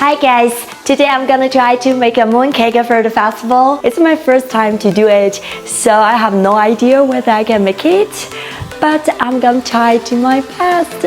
Hi guys, today I'm gonna try to make a mooncake for the festival. It's my first time to do it, so I have no idea whether I can make it, but I'm gonna try to my best.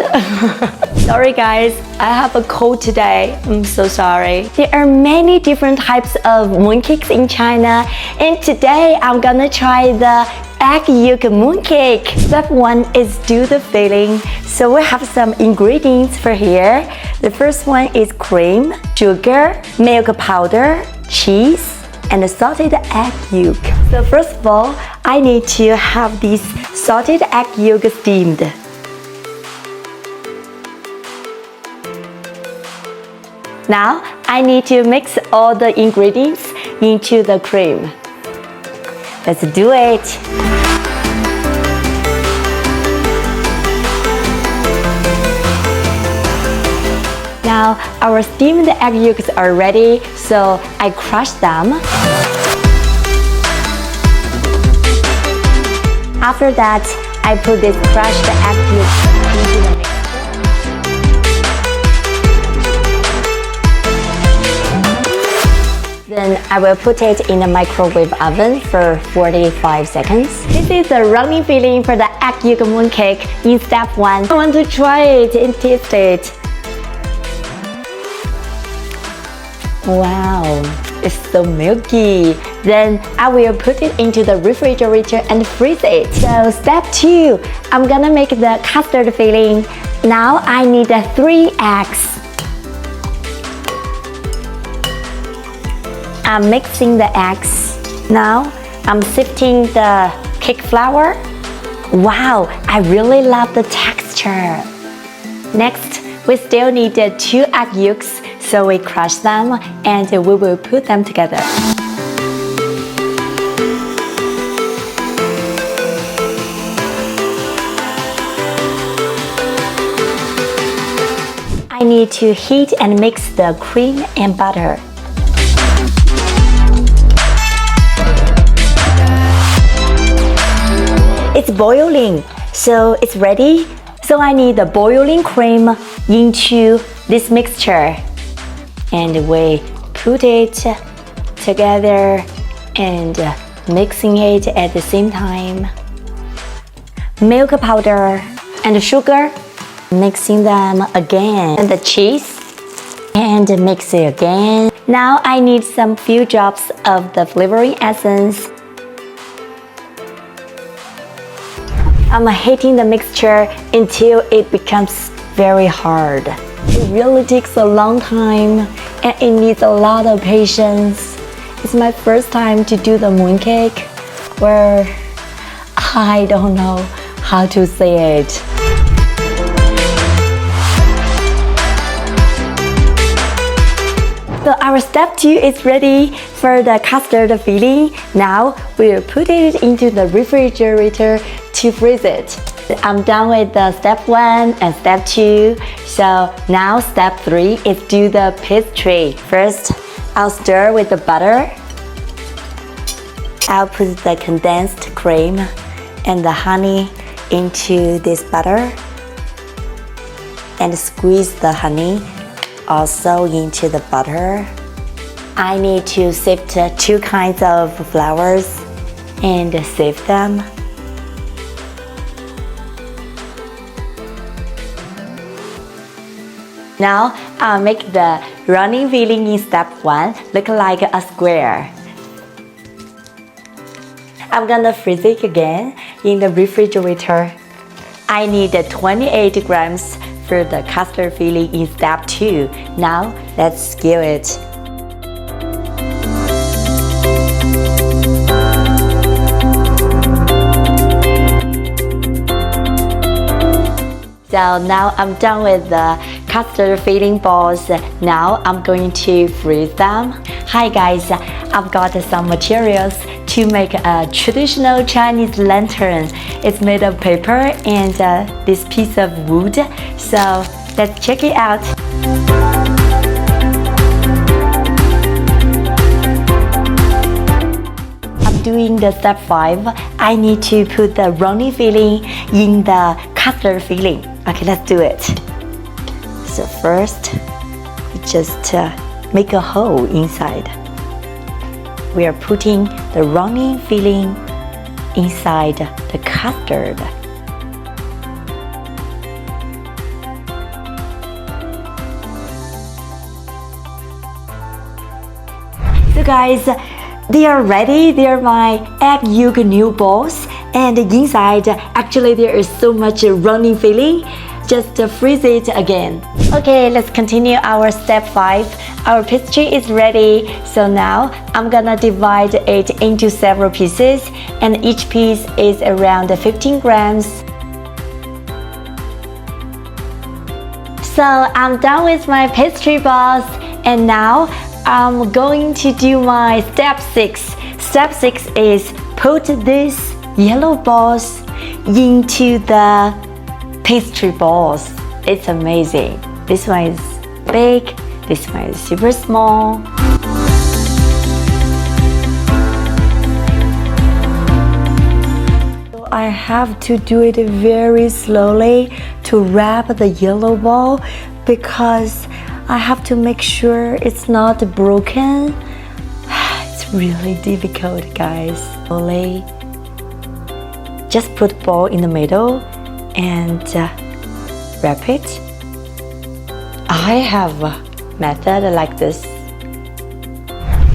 Sorry guys, I have a cold today. I'm so sorry. There are many different types of mooncakes in China, and today I'm gonna try the egg yolk mooncake. Step 1 is do the filling. So we have some ingredients for here. The first one is cream, sugar, milk powder, cheese, and salted egg yolk. So first of all, I need to have this salted egg yolk steamed. Now I need to mix all the ingredients into the cream. Let's do it. Now our steamed egg yolks are ready, so I crush them. After that, I put this crushed egg yolk into the mixture. Then I will put it in the microwave oven for 45 seconds. This is the runny filling for the egg yolk mooncake in step 1. I want to try it and taste it. Wow, it's so milky. Then I will put it into the refrigerator and freeze it. So step 2, I'm gonna make the custard filling. Now I need 3 eggs. I'm mixing the eggs. Now I'm sifting the cake flour. Wow, I really love the texture. Next, we still need 2 egg yolks, so we crush them and we will put them together. I need to heat and mix the cream and butter. It's boiling, so it's ready. So I need the boiling cream into this mixture. And we put it together and mixing it at the same time. Milk powder and sugar, mixing them again. And the cheese, and mix it again. Now I need some few drops of the flavoring essence. I'm heating the mixture until it becomes very hard. It really takes a long time and it needs a lot of patience. It's my first time to do the mooncake where I don't know how to say it. So our step 2 is ready for the custard filling. Now we'll put it into the refrigerator to freeze it. I'm done with the step 1 and step 2. So now step 3 is do the pastry. First, I'll stir with the butter. I'll put the condensed cream and the honey into this butter and squeeze the honey also into the butter. I need to sift 2 kinds of flours and sift them. Now I'll make the runny filling in step 1 look like a square. I'm gonna freeze it again in the refrigerator. I need 28 grams for the custard filling in step 2. Now let's scale it. So now I'm done with the custard filling balls. Now I'm going to freeze them. Hi guys, I've got some materials to make a traditional Chinese lantern. It's made of paper and this piece of wood. So let's check it out. I'm doing the step 5. I need to put the runny filling in the custard filling. Okay, let's do it. So first, we just make a hole inside. We are putting the runny filling inside the custard. So guys, they are ready. They are my egg yolk noodle balls, and inside actually there is so much runny filling. Just freeze it again. Okay, let's continue our step 5. Our pastry is ready. So now I'm gonna divide it into several pieces, and each piece is around 15 grams. So I'm done with my pastry balls, and now I'm going to do my step 6. Step 6 is put these yellow balls into the pastry balls. It's amazing. This one is big, this one is super small. So I have to do it very slowly to wrap the yellow ball because I have to make sure it's not broken. It's really difficult, guys. Slowly, just put ball in the middle and wrap it. I have a method like this.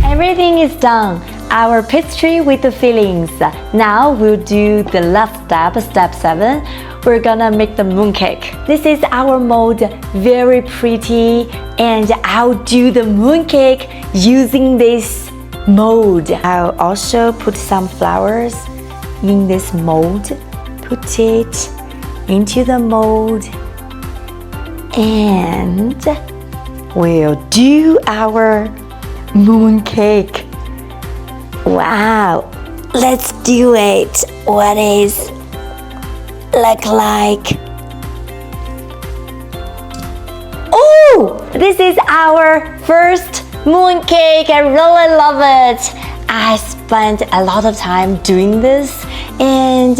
Everything is done. Our pastry with the fillings. Now we'll do the last step, step 7. We're gonna make the mooncake. This is our mold, very pretty, and I'll do the mooncake using this mold. I'll also put some flowers in this mold. Put it into the mold, and we'll do our mooncake. Wow, let's do it. What is look like? Oh, this is our first mooncake. I really love it. I spent a lot of time doing this, and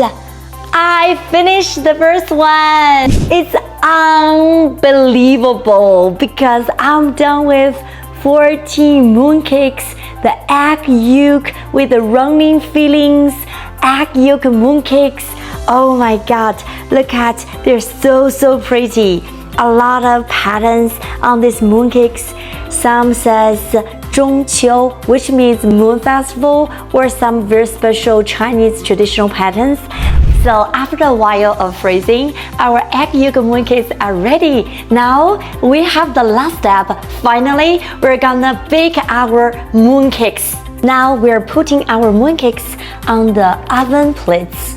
I finished the first one. It's unbelievable because I'm done with 14 mooncakes. The egg yolk with the running fillings, egg yolk mooncakes. Oh my god, look at, they're so pretty. A lot of patterns on these mooncakes. Some says Zhongqiu, which means Moon Festival, or some very special Chinese traditional patterns. So after a while of freezing, our egg yolk mooncakes are ready. Now we have the last step. Finally, we're gonna bake our mooncakes. Now we're putting our mooncakes on the oven plates.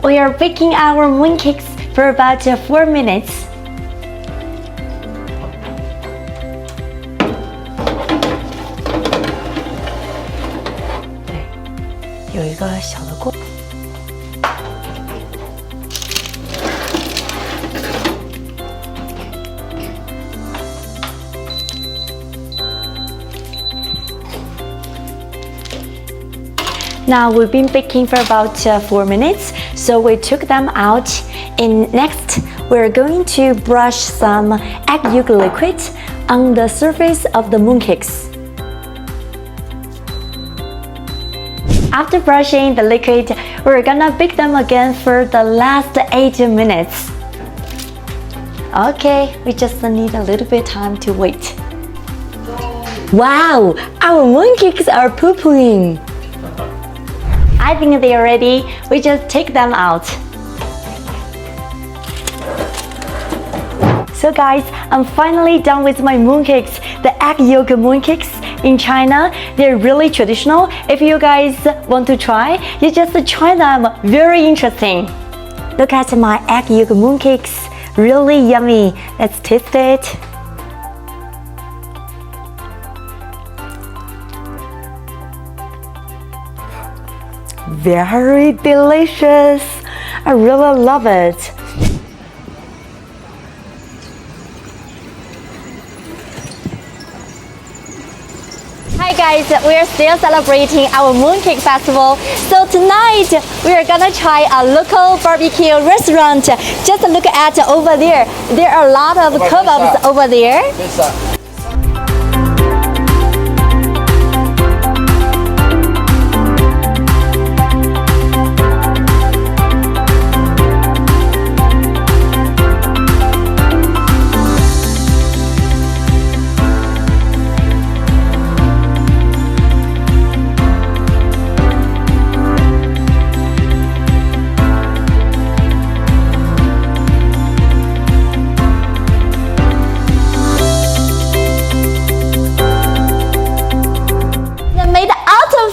We are baking our mooncakes for about 4 minutes. Now we've been baking for about 4 minutes, so we took them out. And next, we're going to brush some egg yolk liquid on the surface of the mooncakes. After brushing the liquid, we're gonna bake them again for the last 8 minutes. Okay, we just need a little bit time to wait. Wow, our mooncakes are pooping. I think they are ready. We just take them out. So guys, I'm finally done with my mooncakes. The egg yolk mooncakes in China, they're really traditional. If you guys want to try, you just try them. Very interesting. Look at my egg yolk mooncakes. Really yummy. Let's taste it. Very delicious. I really love it. Hi guys, we are still celebrating our Mooncake Festival. So tonight we are gonna try a local barbecue restaurant. Just look at over there. There are a lot of kebabs over there.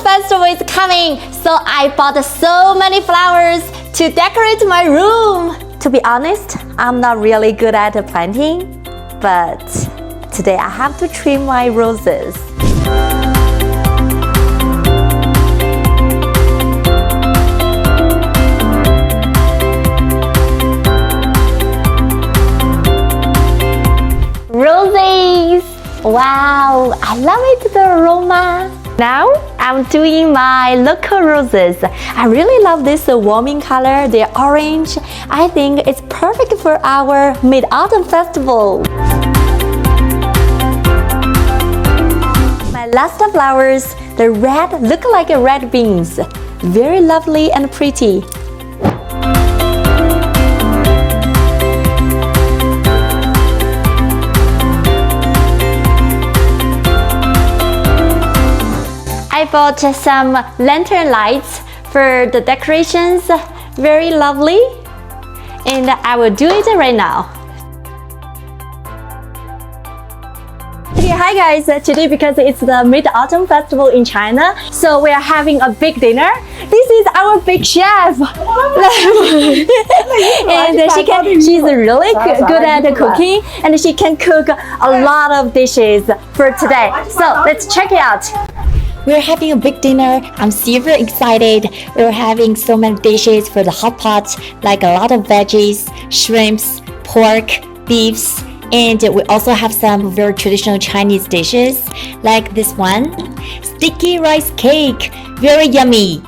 Festival is coming, so I bought so many flowers to decorate my room. To be honest, I'm not really good at planting, but today I have to trim my roses. Roses! Wow, I love it, the aroma. Now I'm doing my local roses. I really love this warming color. They're orange. I think it's perfect for our Mid-Autumn Festival. My last flowers, the red, look like red beans. Very lovely and pretty. I bought some lantern lights for the decorations, very lovely, and I will do it right now. Okay, hi guys, today because it's the Mid-Autumn Festival in China, so we are having a big dinner. This is our big chef. And she's really good at cooking, and she can cook a lot of dishes for today. So let's check it out. We're having a big dinner. I'm super excited. We're having so many dishes for the hot pot, like a lot of veggies, shrimps, pork, beefs, and we also have some very traditional Chinese dishes, like this one, sticky rice cake, very yummy.